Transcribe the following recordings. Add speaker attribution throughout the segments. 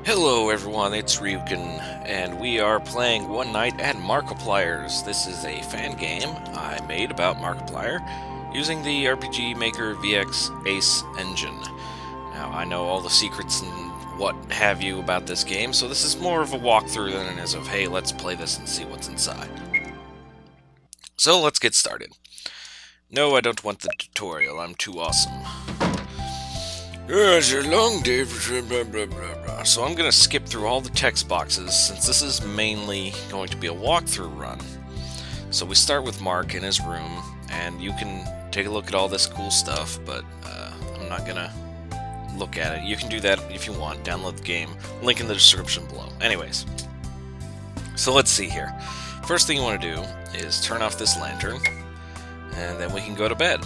Speaker 1: Hello everyone, it's Ryukin, and we are playing One Night at Markiplier's. This is a fan game I made about Markiplier using the RPG Maker VX Ace engine. Now, I know all the secrets and what have you about this game, so this is more of a walkthrough than it is of, hey, let's play this and see what's inside. So let's get started. No, I don't want the tutorial, I'm too awesome. It's a long day for blah blah blah blah. So I'm gonna skip through all the text boxes since this is mainly going to be a walkthrough run. So we start with Mark in his room, and you can take a look at all this cool stuff, but I'm not gonna look at it. You can do that if you want. Download the game. Link in the description below. Anyways, so let's see here. First thing you want to do is turn off this lantern, and then we can go to bed.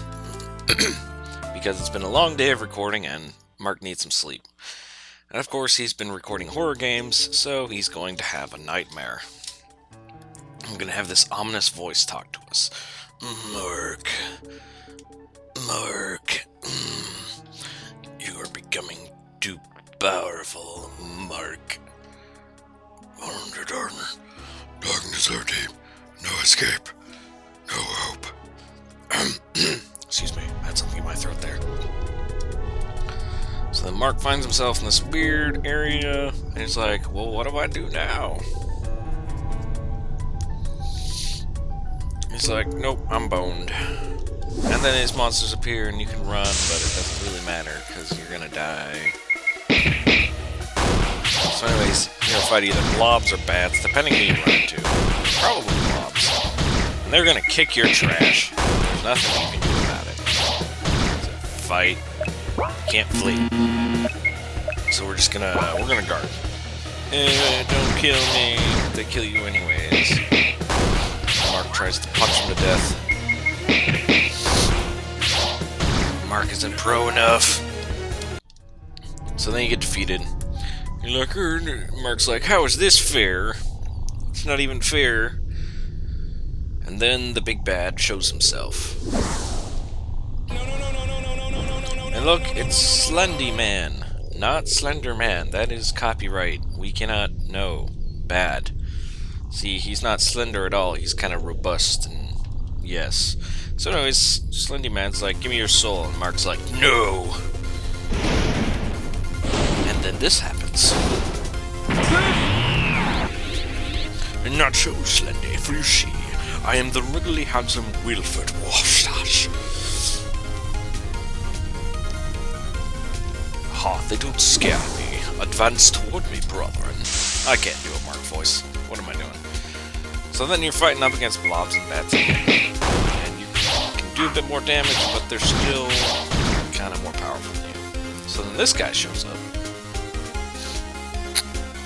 Speaker 1: Because it's been a long day of recording and Mark needs some sleep. And of course he's been recording horror games, so he's going to have a nightmare. I'm going to have this ominous voice talk to us. Mark, you are becoming too powerful, Mark. Under darkness our deep, no escape, no hope. Excuse me, I had something in my throat there. So then Mark finds himself in this weird area, and he's like, well, what do I do now? He's like, nope, I'm boned. And then his monsters appear, and you can run, but it doesn't really matter, because you're gonna die. So anyways, you're gonna fight either blobs or bats, depending who you run into. Probably blobs. And they're gonna kick your trash. There's nothing you can do about it. Fight. Can't flee. So we're gonna guard. Don't kill me. They kill you anyways. Mark tries to punch him to death. Mark isn't pro enough. So then you get defeated. You're like, Mark's like, how is this fair? It's not even fair. And then the big bad shows himself. And look, it's Slendy Man, not Slender Man. That is copyright. We cannot know. Bad. See, he's not slender at all. He's kind of robust and yes. So anyways, Slendy Man's like, give me your soul. And Mark's like, no. And then this happens. And not so, Slendy, for you see, I am the regularly handsome Wilford Wastache. Ha, they don't scare me. Advance toward me, brethren. I can't do a Mark voice. What am I doing? So then you're fighting up against blobs and bats again. And you can do a bit more damage, but they're still kind of more powerful than you. So then this guy shows up.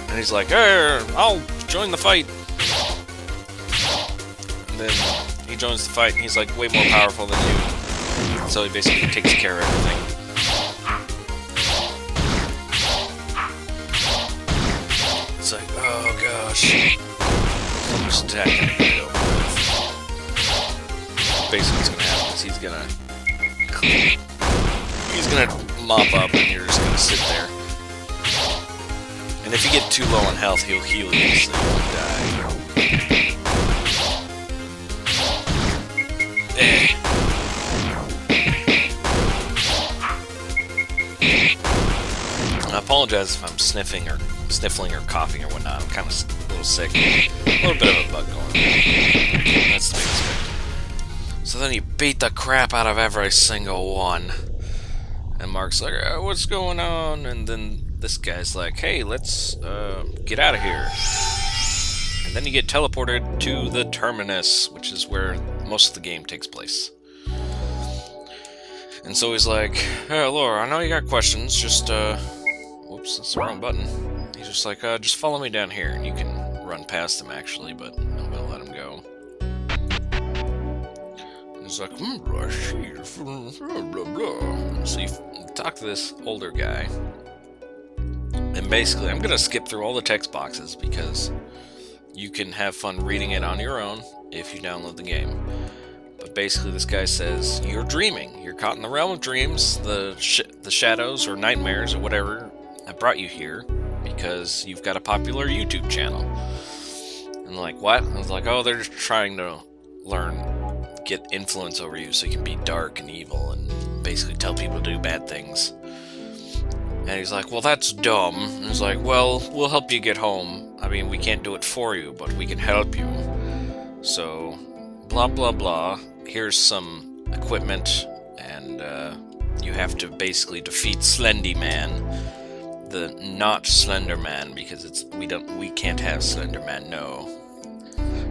Speaker 1: And he's like, hey, I'll join the fight. And then he joins the fight, and he's like way more powerful than you. So he basically takes care of everything. It's like, oh gosh. I'm just attacking him to get over with. Basically what's gonna happen is he's gonna mop up, and you're just gonna sit there. And if you get too low on health, he'll heal you so you won't die. I apologize if I'm sniffling or coughing or whatnot. I'm kind of a little sick. A little bit of a bug going on. That's to be expected. So then you beat the crap out of every single one. And Mark's like, what's going on? And then this guy's like, hey, let's get out of here. And then you get teleported to the Terminus, which is where most of the game takes place. And so he's like, hey, Laura, I know you got questions, just, whoops, that's the wrong button. He's just like, just follow me down here, and you can run past him, actually, but I'm gonna let him go. And he's like, I see, blah, blah, blah. So you talk to this older guy, and basically, I'm gonna skip through all the text boxes, because you can have fun reading it on your own if you download the game. But basically, this guy says, you're dreaming. You're caught in the realm of dreams. The shadows or nightmares or whatever have brought you here. because you've got a popular YouTube channel. And they're like, what? I was like, oh, they're just trying to get influence over you so you can be dark and evil and basically tell people to do bad things. And he's like, well, that's dumb. And he's like, well, we'll help you get home. I mean, we can't do it for you, but we can help you. So, blah, blah, blah. Here's some equipment, and you have to basically defeat Slendy Man. The not Slender Man, because we can't have Slender Man, no.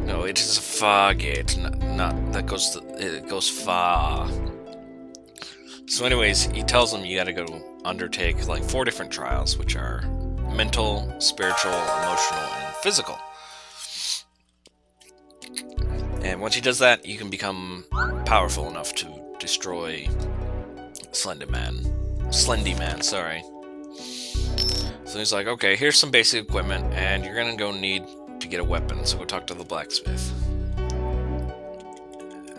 Speaker 1: No, it is a far gate, it goes far. So anyways, he tells them you gotta go undertake like 4 different trials, which are mental, spiritual, emotional, and physical. And once he does that, you can become powerful enough to destroy Slendy Man, sorry. So he's like, okay, here's some basic equipment, and you're gonna go need to get a weapon, so go talk to the blacksmith.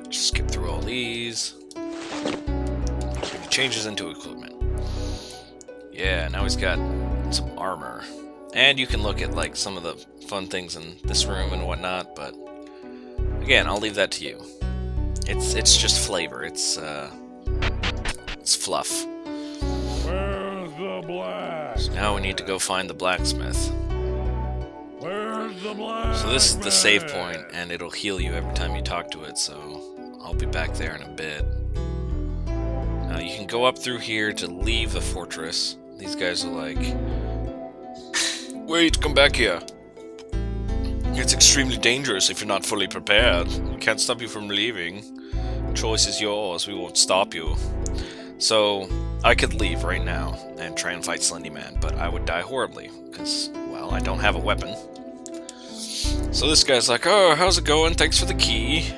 Speaker 1: Just skip through all these. He changes into equipment. Yeah, now he's got some armor. And you can look at like some of the fun things in this room and whatnot, but again, I'll leave that to you. It's just flavor. It's fluff.
Speaker 2: Where's the black?
Speaker 1: So now we need to go find the blacksmith.
Speaker 2: Where's the black?
Speaker 1: So this is the save point, and it'll heal you every time you talk to it, so I'll be back there in a bit. Now you can go up through here to leave the fortress. These guys are like, wait, come back here. It's extremely dangerous if you're not fully prepared. We can't stop you from leaving. Choice is yours, we won't stop you. So, I could leave right now and try and fight Slendy Man, but I would die horribly, because, well, I don't have a weapon. So this guy's like, oh, how's it going? Thanks for the key.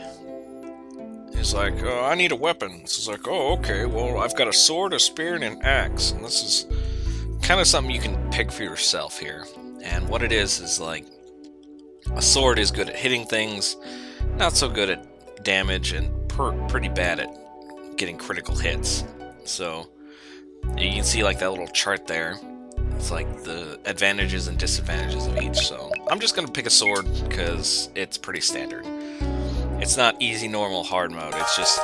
Speaker 1: He's like, oh, I need a weapon. So he's like, oh, okay, well, I've got a sword, a spear, and an axe. And this is kind of something you can pick for yourself here. And what it is like, a sword is good at hitting things, not so good at damage, and pretty bad at getting critical hits. So, you can see like that little chart there. It's like the advantages and disadvantages of each. So, I'm just going to pick a sword because it's pretty standard. It's not easy, normal, hard mode. It's just,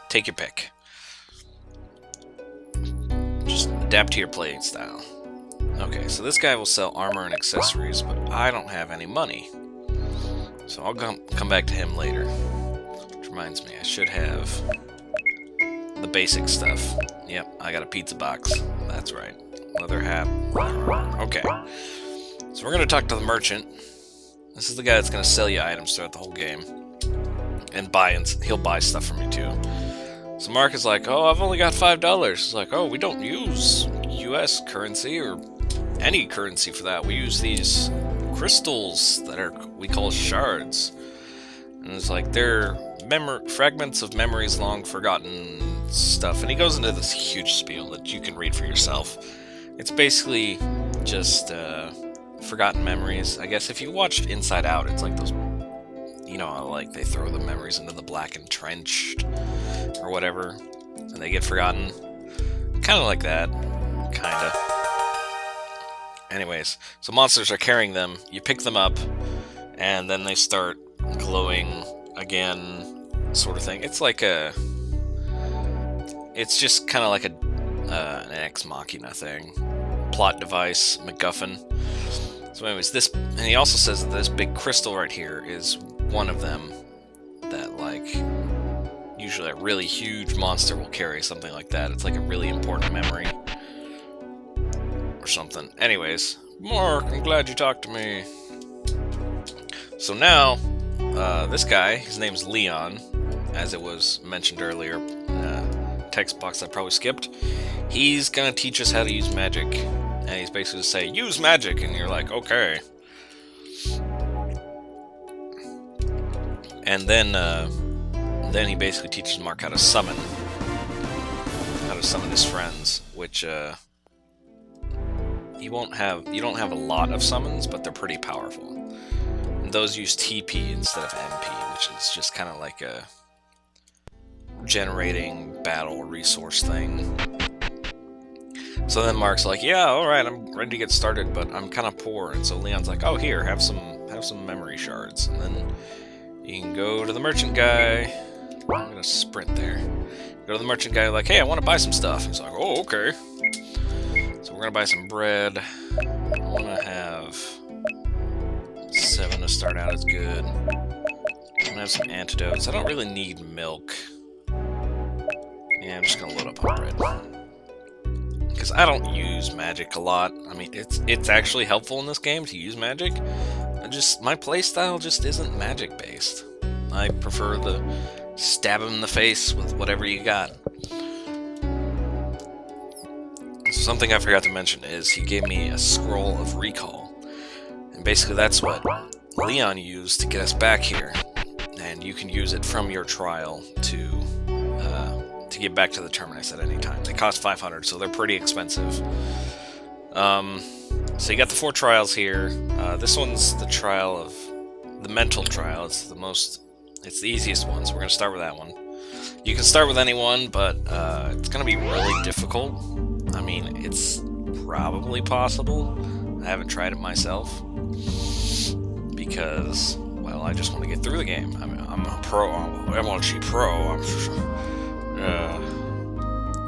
Speaker 1: take your pick. Just adapt to your playing style. Okay, so this guy will sell armor and accessories, but I don't have any money. So I'll come back to him later. Which reminds me, I should have the basic stuff. Yep, I got a pizza box. That's right. Leather hat. Okay. So we're going to talk to the merchant. This is the guy that's going to sell you items throughout the whole game. And he'll buy stuff from you too. So Mark is like, oh, I've only got $5. He's like, oh, we don't use US currency or any currency for that. We use these crystals that we call shards. And it's like, they're fragments of memories long forgotten stuff. And he goes into this huge spiel that you can read for yourself. It's basically just forgotten memories. I guess if you watched Inside Out, it's like those, like they throw the memories into the blackened trench or whatever, and they get forgotten. Kind of like that. Kinda. Anyways, so monsters are carrying them. You pick them up, and then they start glowing again, sort of thing. It's like it's just kind of like an Ex Machina thing. Plot device, MacGuffin. So anyways, and he also says that this big crystal right here is one of them that, like, usually a really huge monster will carry something like that. It's like a really important memory or something. Anyways, Mark, I'm glad you talked to me. So now, this guy, his name's Leon, as it was mentioned earlier, text box I probably skipped. He's gonna teach us how to use magic. And he's basically just say, use magic, and you're like, okay. And then he basically teaches Mark how to summon his friends, which you don't have a lot of summons, but they're pretty powerful. And those use TP instead of MP, which is just kind of like a generating battle resource thing. So then Mark's like, yeah, all right, I'm ready to get started, but I'm kind of poor. And so Leon's like, oh, here, have some memory shards. And then you can go to the merchant guy. I'm gonna sprint there. Go to the merchant guy, like, hey, I want to buy some stuff. He's like, oh, okay. So we're gonna buy some bread. I want to have 7 to start out is good. I'm gonna have some antidotes. I don't really need milk. Yeah, I'm just gonna load up on bread. Because I don't use magic a lot. I mean, it's actually helpful in this game to use magic. My playstyle just isn't magic based. I prefer the stab him in the face with whatever you got. Something I forgot to mention is he gave me a scroll of recall. And basically that's what Leon used to get us back here. And you can use it from your trial to get back to the Terminus at any time. They cost 500, so they're pretty expensive. So you got the 4 trials here. This one's the trial of the mental trial. It's the easiest one, so we're gonna start with that one. You can start with anyone, but it's gonna be really difficult. I mean, it's probably possible. I haven't tried it myself because, well, I just want to get through the game. I mean, I'm a pro. I'm MLG pro.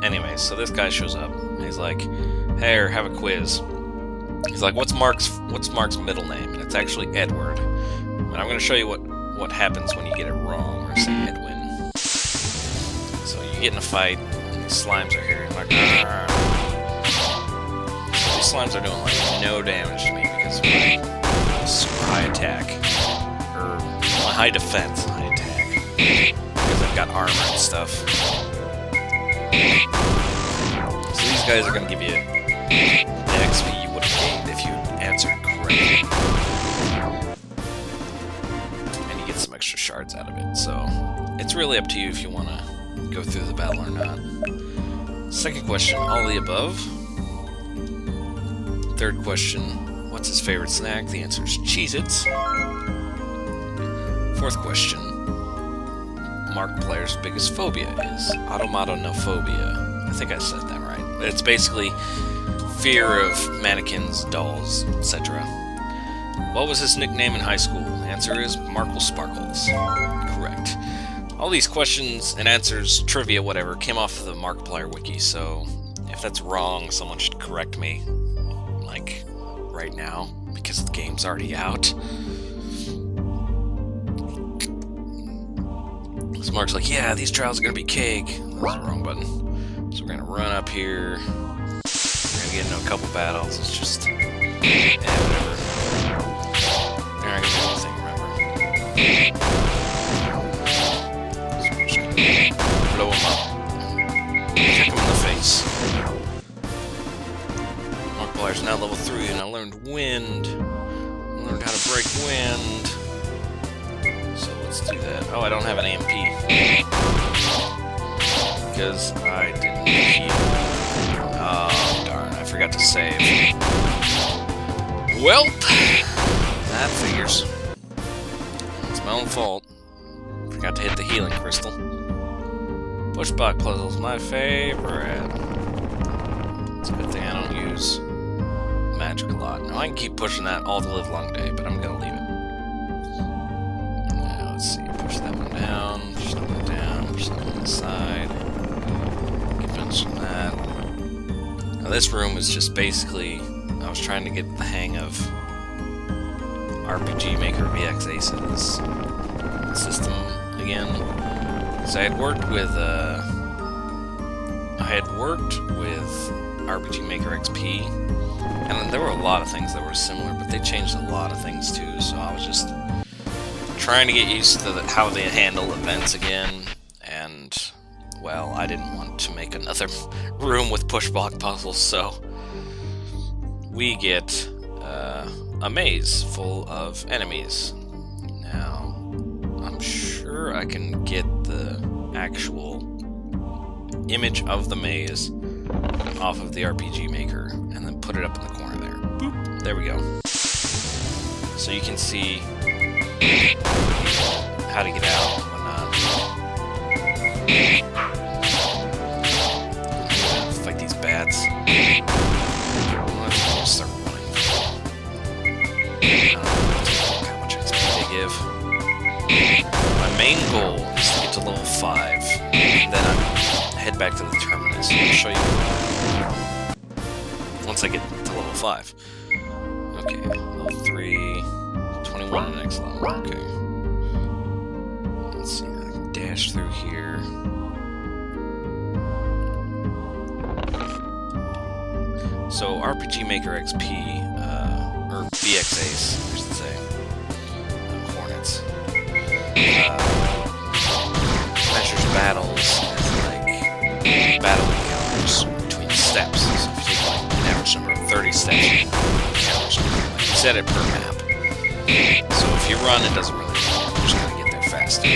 Speaker 1: Anyway, so this guy shows up. And he's like, "Hey, have a quiz." He's like, "What's Mark's middle name?" And it's actually Edward. And I'm going to show you what happens when you get it wrong, or say Edwin. So you get in a fight. And these slimes are here. And like, these slimes are doing like no damage to me because of my super high attack, or my high defense, high attack, because I've got armor and stuff. So these guys are going to give you the XP you would have gained if you answered correctly. And you get some extra shards out of it. So it's really up to you if you want to go through the battle or not. Second question, all the above. Third question, what's his favorite snack? The answer is Cheez-Its. Fourth question, Markiplier's biggest phobia is automatonophobia. I think I said that right. It's basically fear of mannequins, dolls, etc. What was his nickname in high school? The answer is Markle Sparkles. Correct. All these questions and answers, trivia, whatever, came off of the Markiplier wiki, so if that's wrong, someone should correct me, like, right now, because the game's already out. So Mark's like, yeah, these trials are gonna be cake. That was the wrong button. So we're gonna run up here. We're gonna get into a couple battles. It's just, whatever. They're not gonna do anything, remember? So we're just gonna blow him up. Kick him in the face. Markiplier's now level 3, and I learned wind. I learned how to break wind. So let's do that. Oh, I don't have an AMP. Because I didn't heal. Oh, darn, I forgot to save. Well, that figures. It's my own fault. Forgot to hit the healing crystal. Pushback puzzle's my favorite. It's a good thing I don't use magic a lot. Now, I can keep pushing that all the live long day, but I'm gonna leave it. Now, let's see. Push that one down, push that one down, push that one on the side. Keep punching that. Now, this room is just basically, I was trying to get the hang of RPG Maker VX Aces system again. So I had worked with RPG Maker XP, and there were a lot of things that were similar, but they changed a lot of things too, so I was just trying to get used to how they handle events again, and, well, I didn't want to make another room with push block puzzles, so we get a maze full of enemies. Now, I'm sure I can get the actual image of the maze off of the RPG Maker and then put it up in the corner there. Boop! There we go. So you can see how to get out and whatnot. Fight these bats. Let's start running. I don't know how much XP they give. My main goal is to get to level 5, and then I head back to the terminus. I'll show you once I get to level 5. Okay, level 3, 21 the next level. Okay. Let's see, I can dash through here. So RPG Maker XP, or VXAs, I should say, Hornets, measures battles as like battle encounters between steps. So if you take like an average number of 30 steps, you set it per map. So if you run, it doesn't really matter. You're just gonna get there faster.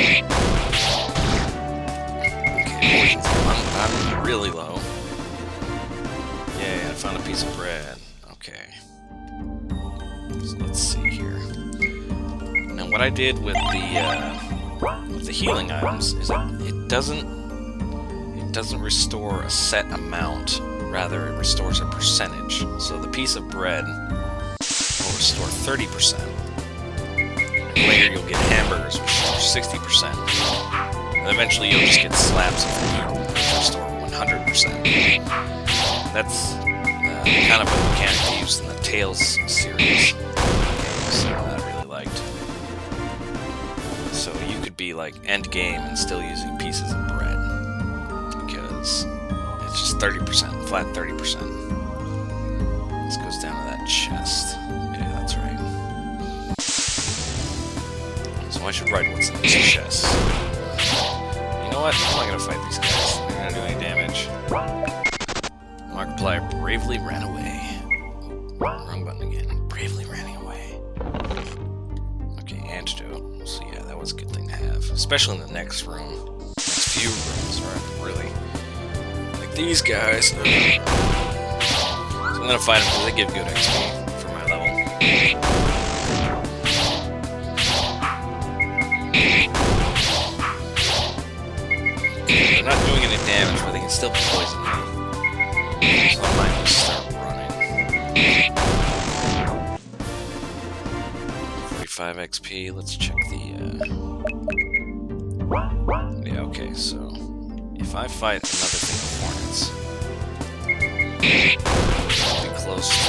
Speaker 1: Okay, I'm really low. Yeah, I found a piece of bread. Okay. So let's see here. Now, what I did with the healing items is that it doesn't restore a set amount. Rather, it restores a percentage. So the piece of bread will restore 30%. And later, you'll get hamburgers, which restore 60%. And eventually, you'll just get slabs of meat, which restore 100%. That's kind of a mechanic they used in the Tales series games that I really liked. So you could be like end game and still using pieces of bread because it's just 30%, flat 30%. This goes down to that chest. Yeah, that's right. So I should write what's in this chest. You know what? I'm not gonna fight these guys. They're not gonna do any damage. Markiplier bravely ran away. Wrong button again. Bravely running away. Okay, antidote. So yeah, that was a good thing to have. Especially in the next room. Next few rooms, right? Really. Like these guys. So I'm gonna fight them because they give good XP for my level. They're not doing any damage, but they can still poison me. So I might just start running. 45 XP, let's check the, yeah, okay, so if I fight another thing of hornets, I'll be close to 5.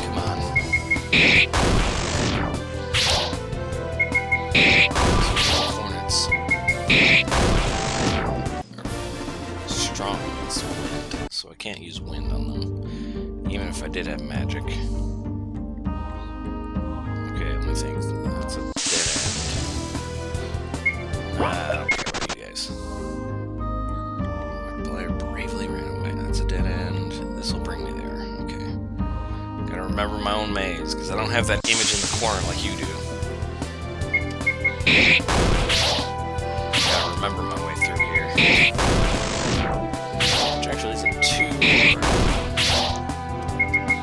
Speaker 1: Come on. Hornets are strong against wind, so I can't use wind on them, even if I did have magic. Okay, let me think. That's a dead end. I don't care about you guys. My player bravely ran away. That's a dead end. This will bring me there. Okay. Gotta remember my own maze, because I don't have that image in the corner like you do. Gotta remember my way through here. Which actually is a 2.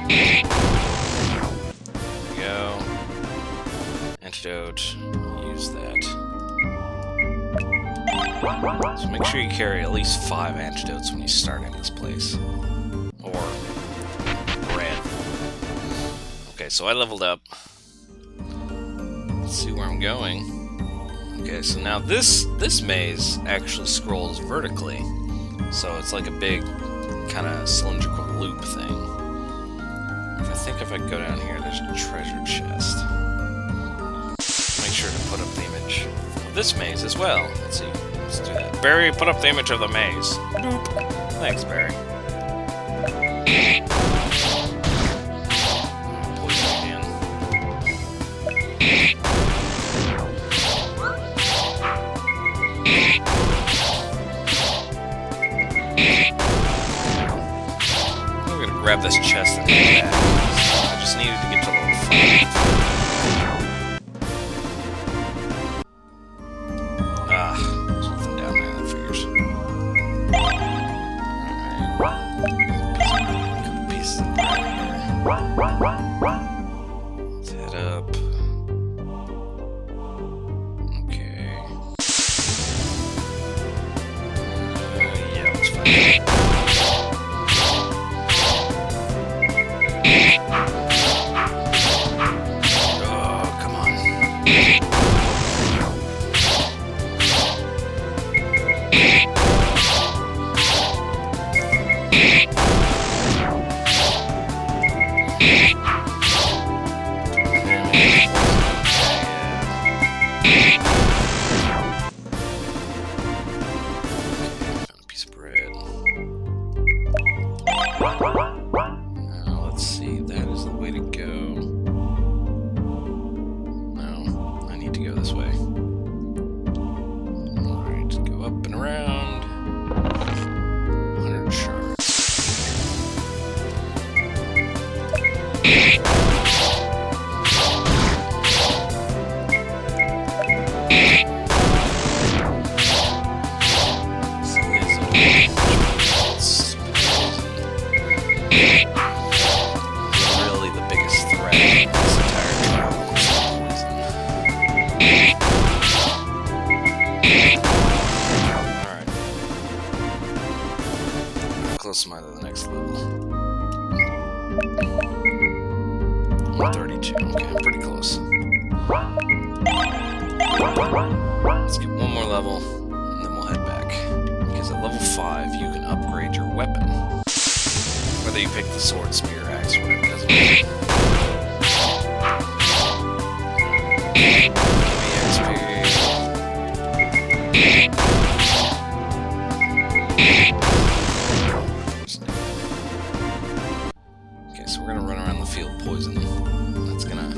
Speaker 1: There we go. Antidote. Use that. So make sure you carry at least 5 antidotes when you start in this place. Or bread. Okay, so I leveled up. Let's see where I'm going. Okay, so now this maze actually scrolls vertically, so it's like a big kind of cylindrical loop thing. If I go down here, there's a treasure chest. Make sure to put up the image of this maze as well. Let's see, let's do that. Barry, put up the image of the maze. Boop. Thanks, Barry. Poison again. I'm gonna grab this chest and go back. I just needed to get to level 5. Ah, there's nothing down there, that figures. Alright. Couple pieces of bread here. Let's head up. Okay. Oh, come on. Found a piece of bread. Now, let's see. That is the way to go. No, I need to go this way. Alright, go up and around. 100 shards. Really the biggest threat in this entire trial is poison. Alright. How close am I to the next level? 132. Okay, I'm pretty close. Let's get one more level, and then we'll head back. Because at level 5, you can upgrade your weapon. Whether you pick the sword, spear, axe, whatever, it doesn't matter. Okay, so we're gonna run around the field poison. That's gonna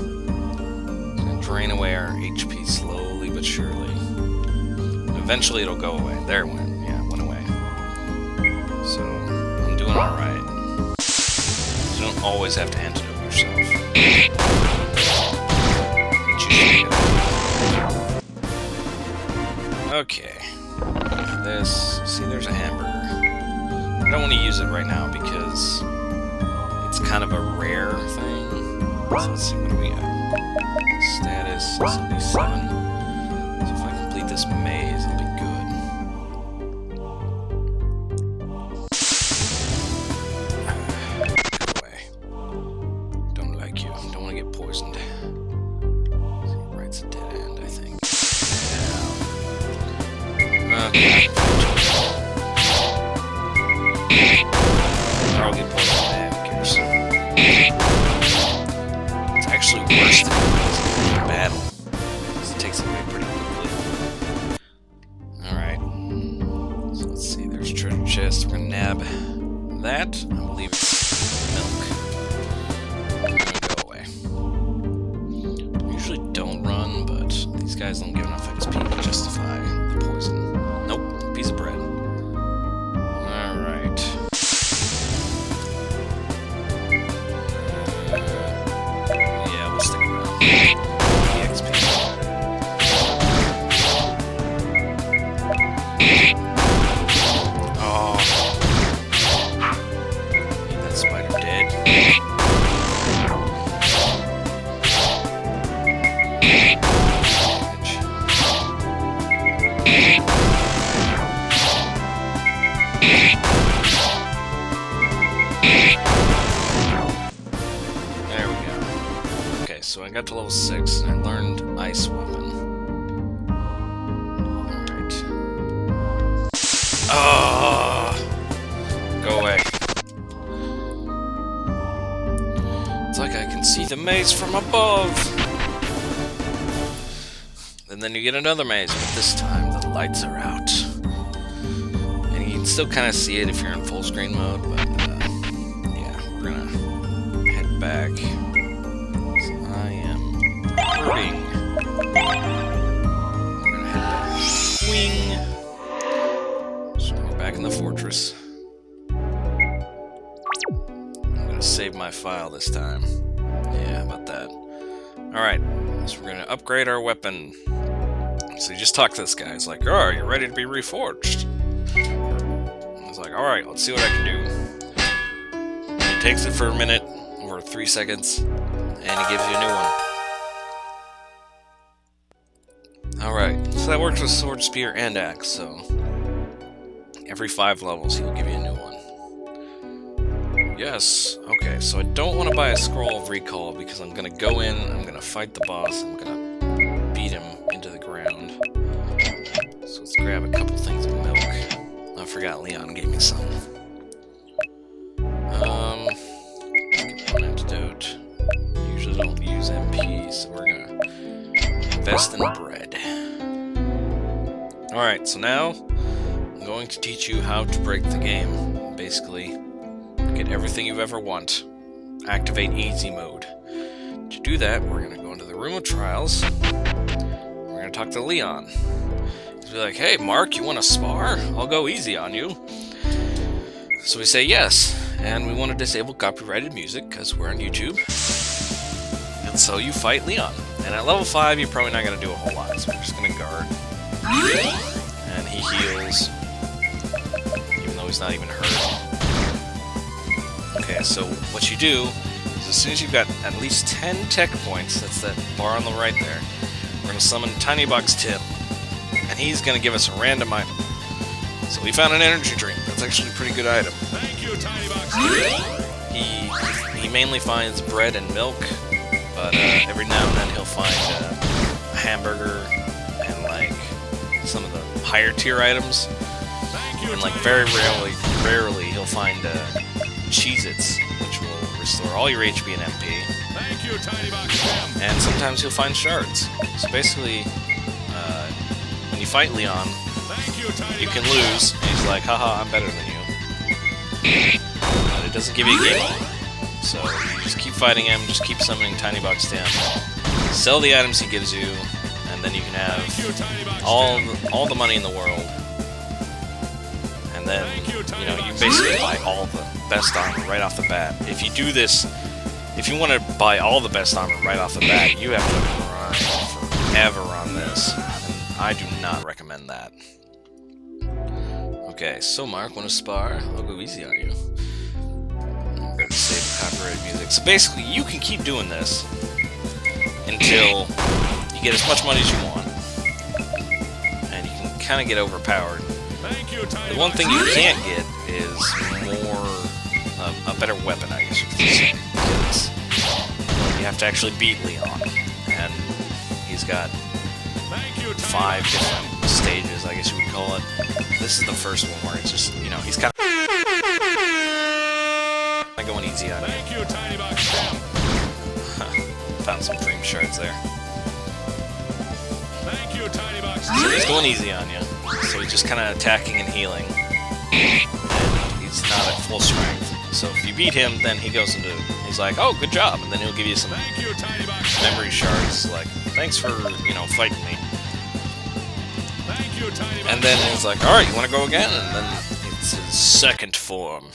Speaker 1: drain away our HP slowly but surely. Eventually it'll go away. There it went. Yeah, it went away. So, I'm doing alright. You don't always have to antidote yourself. But you should get it. Okay. This. See, there's a hamburger. I don't want to use it right now because it's kind of a rare thing. So let's see, what do we got? Status 77. So if I complete this maze, I'll be good. Go away. Don't like you. Don't want to get poisoned. See, right's a dead end, I think. Yeah. Okay. Or I'll get poisoned. Who cares? It's actually worse than battle. Because it takes it away pretty quickly. Alright. So let's see, there's a treasure chest. We're gonna nab that. I believe it's milk. I'm gonna go away. I usually don't run, but these guys don't give enough XP to justify the poison. Nope, piece of bread. Alright. Yeah, we'll stick around. The XP. Oh. Ain't that spider dead? There we go. Okay, so I got to level 6 and I learned ice weapon. Alright. Oh! Go away. It's like I can see the maze from above. And then you get another maze, but this time the lights are out. And you can still kind of see it if you're in full screen mode, but yeah, we're gonna head back. So I am hurting. We're gonna head back. Swing! So we're back in the fortress. I'm gonna save my file this time. Yeah, how about that? Alright, so we're gonna upgrade our weapon. So you just talk to this guy. He's like, oh, are you ready to be reforged? I was like, alright, let's see what I can do. And he takes it for a minute, or 3 seconds, and he gives you a new one. Alright, so that works with sword, spear, and axe, so Every 5 levels, he'll give you a new one. Yes. Okay, so I don't want to buy a Scroll of Recall because I'm going to go in, I'm going to fight the boss, I'm going to beat him into the ground. So let's grab a couple things of milk. I forgot Leon gave me some. Let's get one antidote. Usually don't use MP, so we're going to invest in bread. Alright, so now I'm going to teach you how to break the game. Basically, get everything you ever want. Activate easy mode. To do that, we're going to go into the room of trials. We're going to talk to Leon. He's be like, hey, Mark, you want to spar? I'll go easy on you. So we say yes, and we want to disable copyrighted music because we're on YouTube. And so you fight Leon. And at level 5, you're probably not going to do a whole lot, so we're just going to guard. And he heals, even though he's not even hurt. Okay, so what you do is as soon as you've got at least 10 tech points, that's that bar on the right there, we're going to summon Tiny Box Tim. And he's going to give us a random item. So we found an energy drink. That's actually a pretty good item.
Speaker 2: Thank you, Tiny Box.
Speaker 1: He mainly finds bread and milk, but every now and then he'll find a hamburger and like some of the higher tier items.
Speaker 2: Thank you,
Speaker 1: And like
Speaker 2: Tiny
Speaker 1: very
Speaker 2: Box.
Speaker 1: rarely he'll find Cheez-Its, which will restore all your HP and MP.
Speaker 2: Thank you, Tiny Box.
Speaker 1: And sometimes you'll find shards. So basically, when you fight Leon,
Speaker 2: Thank you, Tiny
Speaker 1: you
Speaker 2: Box.
Speaker 1: can lose, and he's like, haha, I'm better than you. But it doesn't give you a game over. So you just keep fighting him, just keep summoning Tiny Box Tim, sell the items he gives you, and then you can
Speaker 2: Thank you,
Speaker 1: have
Speaker 2: Tiny Box.
Speaker 1: all the money in the world. And then, you know, you basically buy all the best armor right off the bat. If you do this, if you want to buy all the best armor right off the bat, you have to run forever on this. And I do not recommend that. Okay, so Mark, want to spar? I'll go easy on you. I'm going to save copyright music. So basically, you can keep doing this until you get as much money as you want. And you can kind of get overpowered.
Speaker 2: Thank you, Tiny
Speaker 1: The one
Speaker 2: Box.
Speaker 1: thing you can't get is a better weapon, I guess you could say. Because you have to actually beat Leon. And he's got
Speaker 2: Thank you, Tiny
Speaker 1: 5
Speaker 2: Box.
Speaker 1: different stages, I guess you would call it. This is the first one where it's just, you know, he's kind of going easy on you.
Speaker 2: Thank you, Tiny Box.
Speaker 1: Found some dream shards there.
Speaker 2: Thank you, Tiny Box.
Speaker 1: So he's going easy on you. So he's just kind of attacking and healing. And he's not at full strength. So if you beat him, then he goes into... He's like, oh, good job. And then he'll give you some
Speaker 2: Thank you, Tiny Box.
Speaker 1: memory shards. Like, thanks for, you know, fighting me.
Speaker 2: Thank you, Tiny Box.
Speaker 1: And then he's like, alright, you want to go again? And then it's his second form.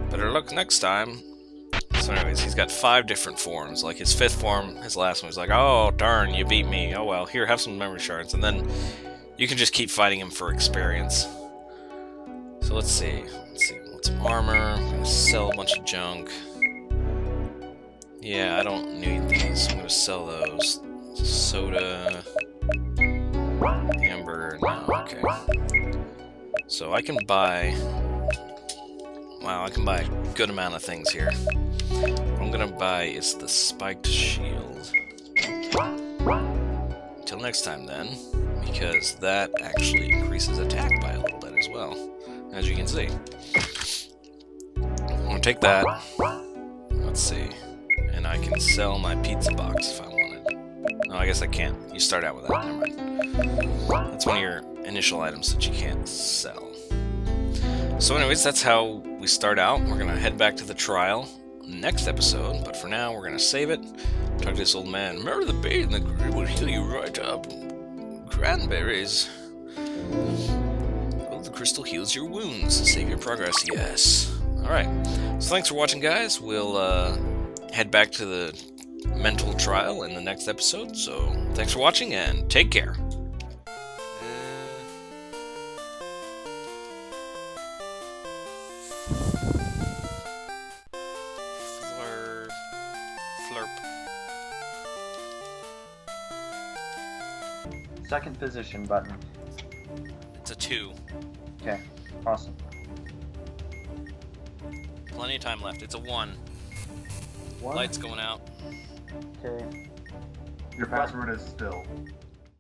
Speaker 1: Better luck next time. So anyways, he's got 5 different forms. Like his 5th form, his last one, he's like, oh, darn, you beat me. Oh, well, here, have some memory shards. And then you can just keep fighting him for experience. So let's see. Want some armor. I'm going to sell a bunch of junk. Yeah, I don't need these. I'm going to sell those. Soda. Hamburger. No, okay. So I can buy... Wow, I can buy a good amount of things here. What I'm gonna buy is the spiked shield. Until next time then, because that actually increases attack by a little bit as well, as you can see. I'm gonna take that. Let's see. And I can sell my pizza box if I wanted. No, I guess I can't. You start out with that, never mind. That's one of your initial items that you can't sell. So anyways, that's how we start out. We're going to head back to the trial next episode, but for now, we're going to save it. Talk to this old man. Remember the bait in the grid will heal you right up. Cranberries. Well, the crystal heals your wounds. Save your progress, yes. Alright, so thanks for watching, guys. We'll head back to the mental trial in the next episode, so thanks for watching, and take care. Flurp.
Speaker 3: Second position button.
Speaker 1: It's a 2.
Speaker 3: Okay, awesome.
Speaker 1: Plenty of time left. It's a 1.
Speaker 3: One.
Speaker 1: Lights going out.
Speaker 3: Okay.
Speaker 4: Your password is still.